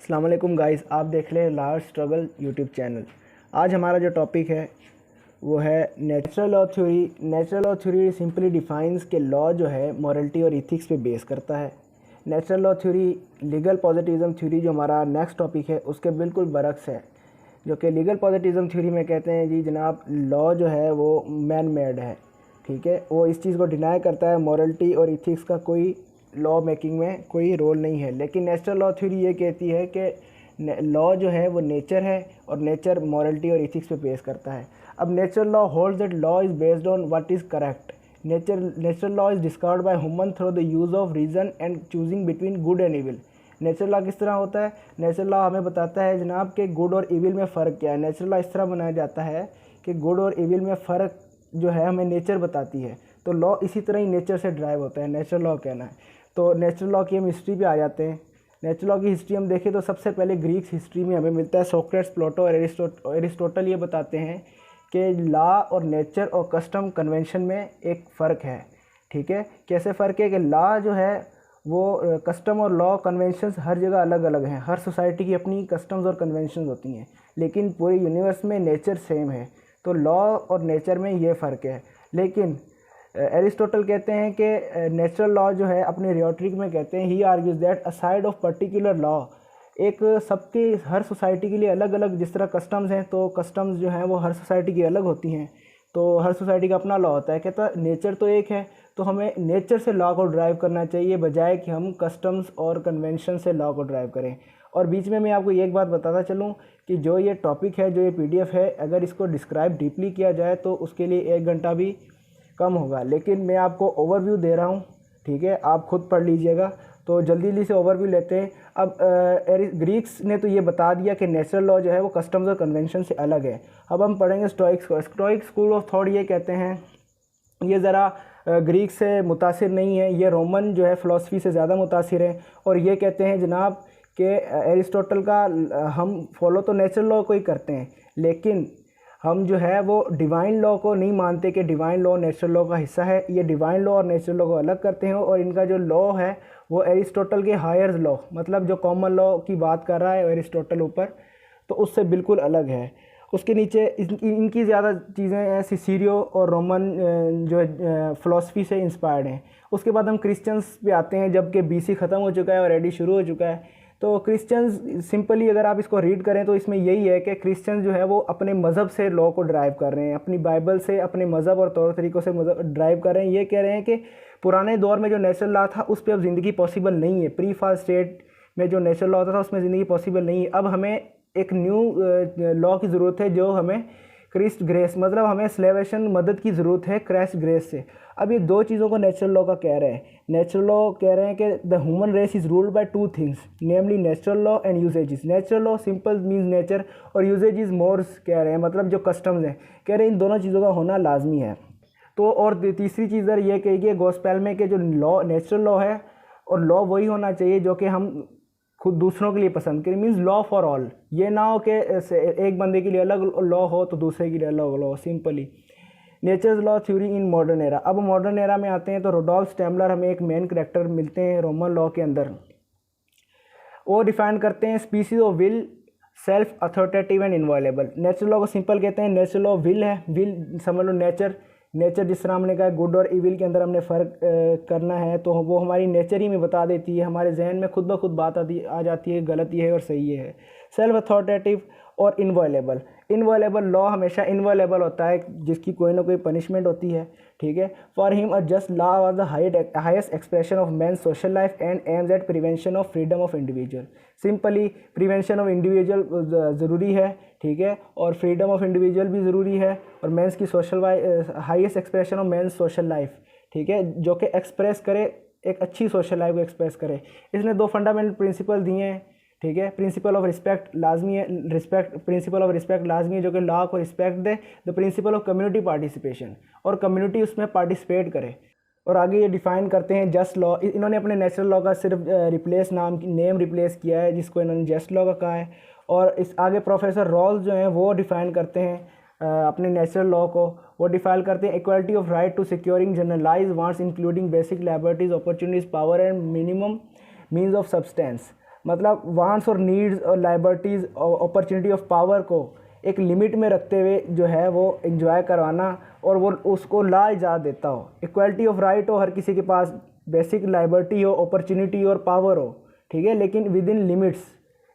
अस्सलाम वालेकुम गाइस, आप देख रहे हैं लार्ज स्ट्रगल यूट्यूब चैनल। आज हमारा जो टॉपिक है वो है natural law theory. Natural law theory simply defines के लॉ जो है मॉरलिटी और इथिक्स पे बेस करता है। Natural law theory legal positivism theory जो हमारा नेक्स्ट टॉपिक है उसके बिल्कुल बरक्स है, जो कि लीगल पॉजिटिविज्म थ्योरी में कहते हैं जी जनाब लॉ जो है वो मैन मेड है, ठीक है। वो इस चीज़ को डिनाई करता है मॉरलिटी और इथिक्स का कोई लॉ मेकिंग में कोई रोल नहीं है। लेकिन नेचुरल लॉ थ्योरी ये कहती है कि लॉ जो है वो नेचर है और नेचर मॉरलिटी और इथिक्स पे बेस करता है। अब natural law holds that law is based on what is correct. Natural law is discovered by human through the use of reason and choosing between good and evil. Natural law किस तरह होता है? Natural law हमें बताता है जनाब कि good और इविल में फ़र्क क्या है। नेचुरल लॉ इस तरह बनाया जाता है कि गुड और इविल में फ़र्क जो है हमें नेचर बताती है, तो लॉ इसी तरह ही नेचर से ड्राइव होता है, नेचुरल लॉ कहना है। तो नेचुरल लॉ की हम हिस्ट्री पे आ जाते हैं। नेचुरल लॉ की हिस्ट्री हम देखें तो सबसे पहले ग्रीक्स हिस्ट्री में हमें मिलता है सोक्रेट्स, प्लेटो और एरिस्टोटल ये बताते हैं कि लॉ और नेचर और कस्टम कन्वेंशन में एक फ़र्क है, ठीक है। कैसे फ़र्क है कि लॉ जो है वो कस्टम और लॉ कन्वेंशंस हर जगह अलग अलग हैं, हर सोसाइटी की अपनी कस्टम्स और कन्वेंशंस होती हैं, लेकिन पूरे यूनिवर्स में नेचर सेम है। तो लॉ और नेचर में ये फ़र्क है। लेकिन एरिस्टोटल कहते हैं कि नेचुरल लॉ जो है अपने रियोट्रिक में कहते हैं he argues that a side of particular law, एक सबके हर सोसाइटी के लिए अलग अलग जिस तरह कस्टम्स हैं, तो कस्टम्स जो हैं वो हर सोसाइटी की अलग होती हैं, तो हर सोसाइटी का अपना लॉ होता है। कहता नेचर तो एक है, तो हमें नेचर से लॉ को ड्राइव करना चाहिए बजाय कि हम कस्टम्स और कन्वेंशन से लॉ को ड्राइव करें। और बीच में मैं आपको एक बात बताता चलूँ कि जो ये टॉपिक है, जो ये पीडीएफ है, अगर इसको डिस्क्राइब डीपली किया जाए तो उसके लिए 1 घंटा भी कम होगा, लेकिन मैं आपको ओवरव्यू दे रहा हूँ, ठीक है। आप खुद पढ़ लीजिएगा। तो जल्दी से ओवरव्यू लेते हैं। अब ग्रीक्स ने तो ये बता दिया कि नेचुरल लॉ जो है वो कस्टम्स और कन्वेंशन से अलग है। अब हम पढ़ेंगे स्टोइक्स को। स्टोइक स्कूल ऑफ थॉट ये कहते हैं, ये ज़रा ग्रीक से मुतासिर नहीं है, ये रोमन जो है फ़िलासफ़ी से ज़्यादा मुतासिर है। और ये कहते हैं जनाब कि एरिस्टोटल का हम फॉलो तो नेचुरल लॉ को ही करते हैं, लेकिन हम जो है वो डिवाइन लॉ को नहीं मानते कि डिवाइन लॉ नेचुरल लॉ का हिस्सा है। ये डिवाइन लॉ और नेचुरल लॉ को अलग करते हैं, और इनका जो लॉ है वो एरिस्टोटल के हायर लॉ, मतलब जो कॉमन लॉ की बात कर रहा है एरिस्टोटल ऊपर, तो उससे बिल्कुल अलग है। उसके नीचे इनकी ज़्यादा चीज़ें हैं सिसीरियो और रोमन जो फ़िलासफ़ी से इंस्पायर्ड हैं। उसके बाद हम क्रिश्चियंस पे आते हैं, जबकि बीसी ख़त्म हो चुका है और एडी शुरू हो चुका है। तो क्रिश्चियंस सिंपली अगर आप इसको रीड करें तो इसमें यही है कि क्रिश्चियंस जो है वो अपने मज़हब से लॉ को ड्राइव कर रहे हैं, अपनी बाइबल से, अपने मज़हब और तौर तरीक़ों से ड्राइव कर रहे हैं। ये कह रहे हैं कि पुराने दौर में जो नेचुरल लॉ था उस पर अब ज़िंदगी पॉसिबल नहीं है। प्री फॉल स्टेट में जो नेचुरल लॉ था उसमें ज़िंदगी पॉसिबल नहीं है। अब हमें एक न्यू लॉ की ज़रूरत है, जो हमें क्रिस्ट ग्रेस, मतलब हमें स्लेवेशन मदद की ज़रूरत है क्राइस्ट ग्रेस से। अब ये 2 चीज़ों को नेचुरल लॉ का कह रहे हैं। नेचुरल लॉ कह रहे हैं कि the human race is ruled by 2 things, namely natural law and usages. Natural law simple means nature, और यूसेजेस मोर्स कह रहे हैं, मतलब जो कस्टम्स हैं, कह रहे हैं इन दोनों चीज़ों का होना लाजमी है। तो और तीसरी चीज़ ये कही गॉस्पेल में कि जो लॉ नेचुरल लॉ है, और लॉ वही होना चाहिए जो कि हम खुद दूसरों के लिए पसंद करें, मीन्स लॉ फॉर ऑल। ये ना हो कि एक बंदे के लिए अलग लॉ हो तो दूसरे के लिए अलग law, simply. Nature's law theory in modern era. अब मॉडर्न एरा में आते हैं तो रोडोल्फ स्टेमलर हमें एक मेन करेक्टर मिलते हैं रोमन लॉ के अंदर। वो डिफाइन करते हैं species of will, self authoritative and inviolable. Natural law को सिंपल कहते हैं, नेचुरल लॉ विल है, विल समझ लो नेचर। नेचर जिस तरह हमने कहा गुड और इविल के अंदर हमने फ़र्क करना है, तो वो हमारी नेचर ही में बता देती है, हमारे जहन में खुद ब खुद बात आ जाती है गलत ये है और सही ये है। सेल्फ अथॉरिटेटिव और इनवायलेबल। इनवायलेबल लॉ हमेशा इनवायलेबल होता है, जिसकी कोई ना कोई पनिशमेंट होती है, ठीक है। For him a just law was the highest expression of man social life and aims at prevention of freedom of individual. Simply prevention of individual ज़रूरी है, ठीक है, और फ्रीडम ऑफ इंडिविजुअल भी ज़रूरी है, और मेंस की social highest expression of men's social life, ठीक है, जो कि एक्सप्रेस करे एक अच्छी सोशल लाइफ को एक्सप्रेस करे। इसने 2 फंडामेंटल प्रिंसिपल दिए हैं, ठीक है। प्रिंसिपल ऑफ रिस्पेक्ट लाजमी है, प्रिंसिपल ऑफ रिस्पेक्ट लाजमी है जो कि लॉ को respect they. The principle of community participation, और कम्युनिटी उसमें पार्टिसिपेट करे। और आगे ये डिफ़ाइन करते हैं जस्ट लॉ। इन्होंने अपने नेचुरल लॉ का सिर्फ नेम रिप्लेस किया है, जिसको इन्होंने जस्ट लॉ का कहा है। और इस आगे प्रोफेसर रॉल्स जो हैं वो डिफ़ाइन करते हैं अपने नेचुरल लॉ को। वो डिफाइन करते हैं equality of right to securing generalize wants including basic liberties, opportunities, power and minimum means of substance. मतलब वांट्स और नीड्स और लाइबर्टीज़ और अपॉर्चुनिटी ऑफ पावर को एक लिमिट में रखते हुए जो है वो एंजॉय करवाना और वो उसको लाइजाद देता हो। इक्वालिटी ऑफ राइट हो, हर किसी के पास बेसिक लाइबर्टी हो, अपॉर्चुनिटी और पावर हो, ठीक है, लेकिन विद इन लिमिट्स,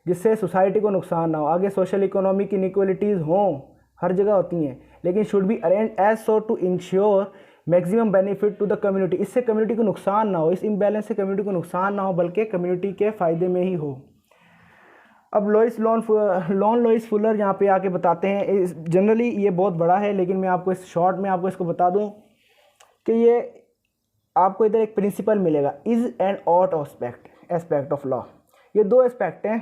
जिससे सोसाइटी को नुकसान ना हो। आगे सोशल इकोनॉमिक इनइक्वालिटीज़ हों, हर जगह होती हैं, लेकिन should be arrange as so to ensure maximum benefit to the community. इससे कम्युनिटी को नुकसान ना हो, इस इम्बैलेंस से कम्युनिटी को नुकसान ना हो, बल्कि कम्युनिटी के फ़ायदे में ही हो। अब लॉन लॉइस फुलर यहाँ पे आके बताते हैं, जनरली ये बहुत बड़ा है, लेकिन मैं आपको इस शॉर्ट में आपको इसको बता दूँ कि ये आपको इधर एक प्रिंसिपल मिलेगा, is and ought aspect of law. ये दो एस्पेक्ट हैं।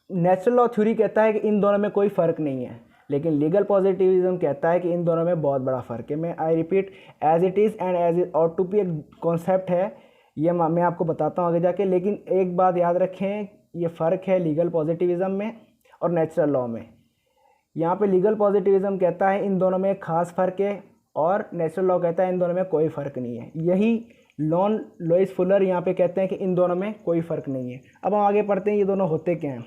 नेचुरल लॉ थ्योरी कहता है कि इन दोनों में कोई फ़र्क नहीं है, लेकिन लीगल पॉजिटिविज्म कहता है कि इन दोनों में बहुत बड़ा फ़र्क है। मैं I repeat, as it is and as it ought to be एक कॉन्सेप्ट है, ये मैं आपको बताता हूँ आगे जाके। लेकिन एक बात याद रखें, ये फ़र्क है लीगल पॉजिटिविज्म में और नेचुरल लॉ में। यहाँ पे लीगल पॉजिटिविज्म कहता है इन दोनों में एक ख़ास फ़र्क है, और नेचुरल लॉ कहता है इन दोनों में कोई फ़र्क नहीं है। यही लॉन लॉइस फुलर यहाँ पे कहते हैं कि इन दोनों में कोई फ़र्क नहीं है। अब हम आगे पढ़ते हैं ये दोनों होते क्या हैं।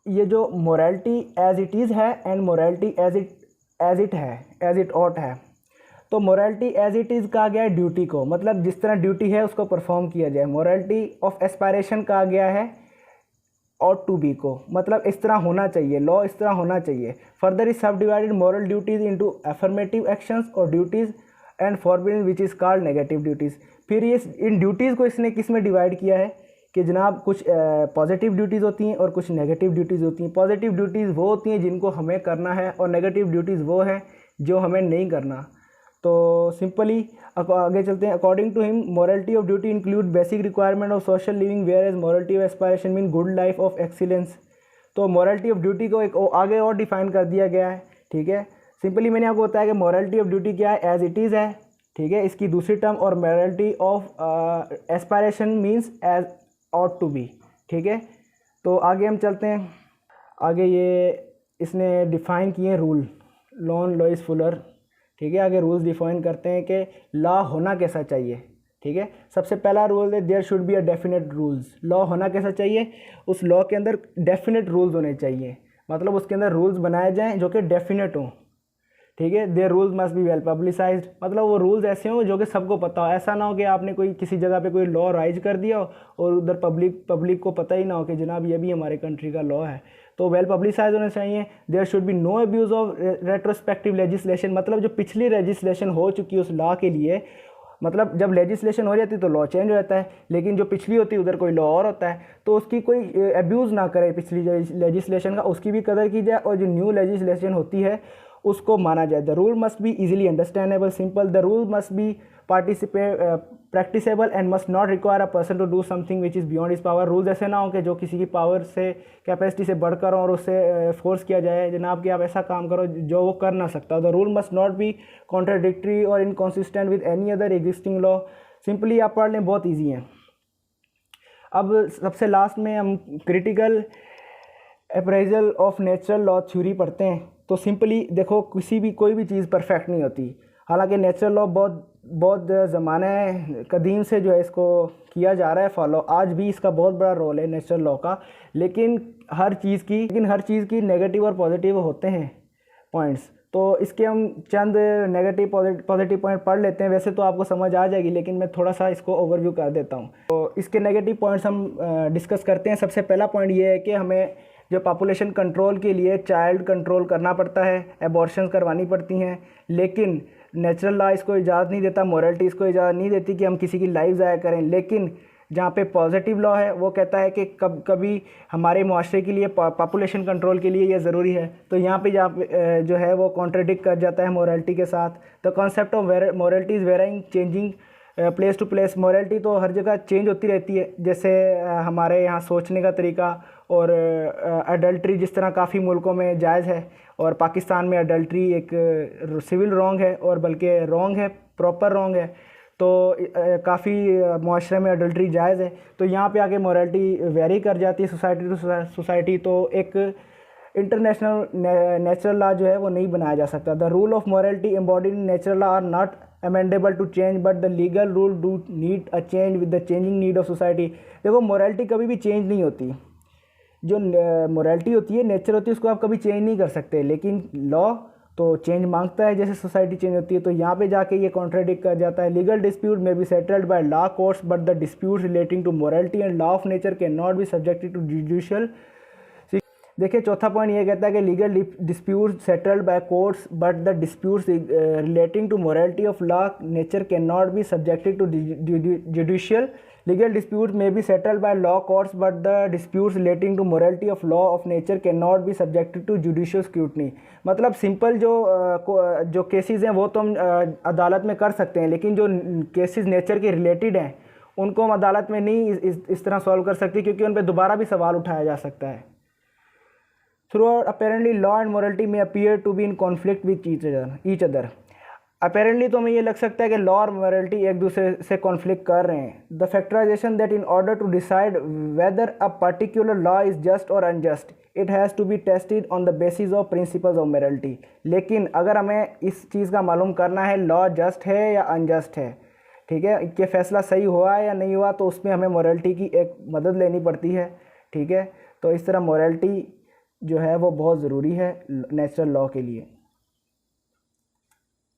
ये जो मोरालिटी एज इट इज़ है and morality as it ought है। तो मोरालिटी एज इट इज़ कहा गया है ड्यूटी को, मतलब जिस तरह ड्यूटी है उसको परफॉर्म किया जाए। मोरालिटी ऑफ एस्पायरेशन कहा गया है ऑट टू बी को, मतलब इस तरह होना चाहिए, लॉ इस तरह होना चाहिए। Further is sub divided moral duties into affirmative actions और duties and forbidden which is called negative duties. फिर ये इन ड्यूटीज़ को इसने किस में डिवाइड किया है कि जनाब कुछ पॉजिटिव ड्यूटीज़ होती हैं और कुछ नेगेटिव ड्यूटीज़ होती हैं। पॉजिटिव ड्यूटीज़ वो होती हैं जिनको हमें करना है, और नेगेटिव ड्यूटीज़ वो हैं जो हमें नहीं करना। तो सिंपली आगे चलते हैं। According to him morality of duty include basic requirement of social living, whereas morality of aspiration mean good life of excellence. तो मोरालिटी ऑफ ड्यूटी को एक आगे और डिफाइन कर दिया गया है, ठीक है। सिंपली मैंने आपको बताया कि मोरालिटी ऑफ ड्यूटी क्या है, एज इट इज़ है, ठीक है, इसकी दूसरी टर्म, और morality of aspiration means as ought to be, ठीक है। तो आगे हम चलते हैं। आगे ये इसने डिफ़ाइन किए रूल, लॉन लॉइस फुलर, ठीक है। आगे रूल्स डिफाइन करते हैं कि लॉ होना कैसा चाहिए, ठीक है। सबसे पहला रूल है there should be a definite rules. Law होना कैसा चाहिए, उस लॉ के अंदर डेफिनेट रूल्स होने चाहिए, मतलब उसके अंदर रूल्स बनाए जाएं जो कि डेफिनेट हों, ठीक है। Their rules must be well publicised, मतलब वो रूल्स ऐसे हों जो कि सबको पता हो। ऐसा ना हो कि आपने कोई किसी जगह पे कोई लॉ राइज कर दिया हो और उधर पब्लिक को पता ही ना हो कि जनाब ये भी हमारे कंट्री का लॉ है। तो वेल पब्लिसाइज होना चाहिए। There should be no abuse of retrospective legislation, मतलब जो पिछली लेजिस्लेशन हो चुकी है उस लॉ के लिए, मतलब जब लेजिस्लेशन हो जाती है तो लॉ चेंज हो जाता है, लेकिन जो पिछली होती है उधर कोई लॉ और होता है, तो उसकी कोई अब्यूज़ ना करे पिछली लेजिस्लेशन का, उसकी भी कदर की जाए, और जो न्यू लेजिस्लेशन होती है उसको माना जाए। The rule must be easily understandable, simple. The rule must be practicable and must not require a person to do something which is beyond his power. Rules ऐसे ना हो कि जो किसी की पावर से, कैपेसिटी से बढ़कर हो और उससे फोर्स किया जाए जनाब कि आप ऐसा काम करो जो वो कर ना सकता। The rule must not be contradictory और inconsistent with any other existing law. Simply आप पढ़ लें, बहुत ईजी हैं। अब सबसे लास्ट में हम critical appraisal of natural law theory पढ़ते हैं। तो सिंपली देखो, कोई भी चीज़ परफेक्ट नहीं होती। हालांकि नेचुरल लॉ बहुत ज़माने कदीम से जो है इसको किया जा रहा है फॉलो, आज भी इसका बहुत बड़ा रोल है नेचुरल लॉ का। लेकिन हर चीज़ की नेगेटिव और पॉजिटिव होते हैं पॉइंट्स। तो इसके हम चंद नेगेटिव पॉजिटिव पॉइंट पढ़ लेते हैं। वैसे तो आपको समझ आ जाएगी, लेकिन मैं थोड़ा सा इसको ओवरव्यू कर देता हूँ। तो इसके नेगेटिव पॉइंट्स हम डिस्कस करते हैं। सबसे पहला पॉइंट ये है कि हमें जो पॉपुलेशन कंट्रोल के लिए चाइल्ड कंट्रोल करना पड़ता है, एबॉर्शंस करवानी पड़ती हैं, लेकिन नेचुरल लॉ इसको इजाज़त नहीं देता, मोरालिटी इसको इजाज़त नहीं देती कि हम किसी की लाइफ ज़ाया करें। लेकिन जहाँ पे पॉजिटिव लॉ है वो कहता है कि कभी हमारे मुआशरे के लिए, पॉपुलेशन कंट्रोल के लिए ये ज़रूरी है। तो यहाँ पे जो है वो कॉन्ट्रडिक्ट कर जाता है मोरालिटी के साथ। The concept of morality is varying changing place to place. Morality तो हर जगह चेंज होती रहती है, जैसे हमारे यहाँ सोचने का तरीका, और अडल्ट्री जिस तरह काफ़ी मुल्कों में जायज़ है, और पाकिस्तान में अडल्ट्री एक सिविल रॉन्ग है, और बल्कि रॉन्ग है, प्रॉपर रॉन्ग है। तो काफ़ी मुआशरे में अडल्ट्री जायज़ है। तो यहाँ पे आके मोरालिटी वेरी कर जाती है सोसाइटी टू सोसाइटी। तो एक इंटरनेशनल नेचुरल लॉ जो है वो नहीं बनाया जा सकता। The rule of morality embodied in natural law are not amendable to change but the legal rule do need a change with the changing need of society. देखो मोरालिटी कभी भी चेंज नहीं होती, जो मोरालिटी होती है, नेचर होती है, उसको आप कभी चेंज नहीं कर सकते, लेकिन लॉ तो चेंज मांगता है जैसे सोसाइटी चेंज होती है। तो यहाँ पे जाके ये कॉन्ट्राडिक्ट कर जाता है। Legal dispute may be settled by law courts but the dispute relating to morality and law of nature can not be subjected to judicial. देखिए चौथा पॉइंट ये कहता है कि legal dispute settled by courts but the disputes relating to morality of law nature can not be subjected to judicial. Legal dispute may be settled by law courts but the disputes relating to morality of law of nature can not be subjected to judicial scrutiny. मतलब simple जो cases हैं वो तो हम अदालत में कर सकते हैं, लेकिन जो केसेस नेचर के रिलेटेड हैं उनको हम अदालत में नहीं इस तरह सॉल्व कर सकते, क्योंकि उन पर दोबारा भी सवाल उठाया जा सकता है। Throughout, apparently law and morality may appear to be in conflict with each other. Apparently तो हमें ये लग सकता है कि लॉ और morality एक दूसरे से कॉन्फ्लिक्ट कर रहे हैं। The factorization that in order to decide whether a particular law is just or unjust, it has to be tested on the basis of principles of morality. लेकिन अगर हमें इस चीज़ का मालूम करना है लॉ जस्ट है या अनजस्ट है, ठीक है, कि फैसला सही हुआ है या नहीं हुआ, तो उसमें हमें morality की एक मदद लेनी पड़ती है, ठीक है। तो इस तरह morality जो है वो बहुत ज़रूरी है नेचुरल लॉ के लिए।